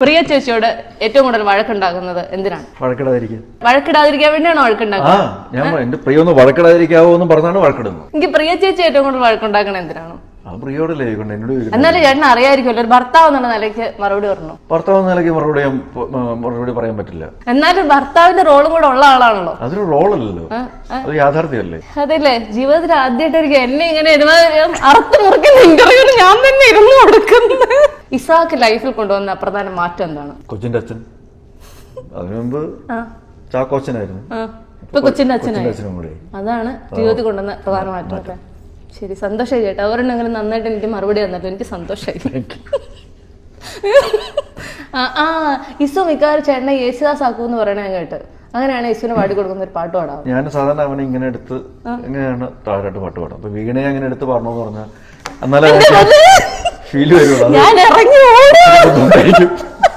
പ്രിയ ചേച്ചിയോട് ഏറ്റവും കൂടുതൽ വഴക്കുണ്ടാകുന്നത് എന്തിനാണ്? വഴക്കിടാതിരിക്കാൻ വേണ്ടിയാണോ വഴക്കുണ്ടാക്കുന്നത്? ഞാൻ എന്റെ പ്രിയ ഒന്ന് വഴക്കിടാതിരിക്കാവോ എന്ന് പറഞ്ഞാണ് വഴക്കിടുന്നത്. എനിക്ക് പ്രിയ ചേച്ചി ഏറ്റവും കൂടുതൽ വഴക്കുണ്ടാക്കണത് എന്തിനാണ്? പ്രിയോടല്ലേ എന്നോട്. എന്നാലും ചേട്ടൻ അറിയായിരിക്കുമല്ലോ, ഒരു ഭർത്താവ് എന്നുള്ള നിലയ്ക്ക് മറുപടി പറഞ്ഞു. ഭർത്താവ് എന്ന നിലയ്ക്ക് മറുപടി പറയാൻ പറ്റില്ല. എന്നാലും ഭർത്താവിന്റെ റോളും കൂടെ ഉള്ള ആളാണല്ലോ. അതൊരു റോളല്ലല്ലോ, അത് യാഥാർത്ഥ്യമല്ലേ. അതല്ലേ, ജീവിതത്തിൽ ആദ്യമായിട്ടായിരിക്കും എന്നെ ഇങ്ങനെ അറുത്ത് മുറിക്കുന്ന ഇന്റർവ്യൂവിന് ഞാൻ തന്നെ ഇരുന്ന് കൊടുക്കുന്നത്. ഇസാക്ക് ലൈഫിൽ കൊണ്ടുവന്ന പ്രധാന മാറ്റം എന്താണ്? കൊച്ചിന്റെ അച്ഛൻ. അതിനു മുമ്പ് ചാക്കോച്ചനായിരുന്നു, ഇപ്പൊ കൊച്ചിന്റെ അച്ഛനായി. അതാണ് ജീവിതത്തിൽ കൊണ്ടുവന്ന പ്രധാന മാറ്റം. ശരി, സന്തോഷമായി ചേട്ടാ. അവരുണ്ടെങ്കിലും നന്നായിട്ട് എനിക്ക് മറുപടി തന്നിട്ട് എനിക്ക് സന്തോഷമായി. ഇസു മിക്കവാറും ചേട്ടനെ യേശുദാസ് ആക്കൂന്ന് പറയണ ഞാൻ കേട്ട്. അങ്ങനെയാണ് യേശുവിനെ പാടി കൊടുക്കുന്ന ഒരു പാട്ട് പാടാം. ഞാൻ സാധാരണ അവനെ ഇങ്ങനെ എടുത്ത് എങ്ങനെയാണ് താഴോട്ട് പാട്ട് പാടാം. അപ്പൊ വീണയെ അങ്ങനെ എടുത്ത് പാടണമെന്ന് പറഞ്ഞാൽ എന്നാലേ ഫീൽ വരുള്ളൂ. ഞാൻ ഇറങ്ങി ഓടി.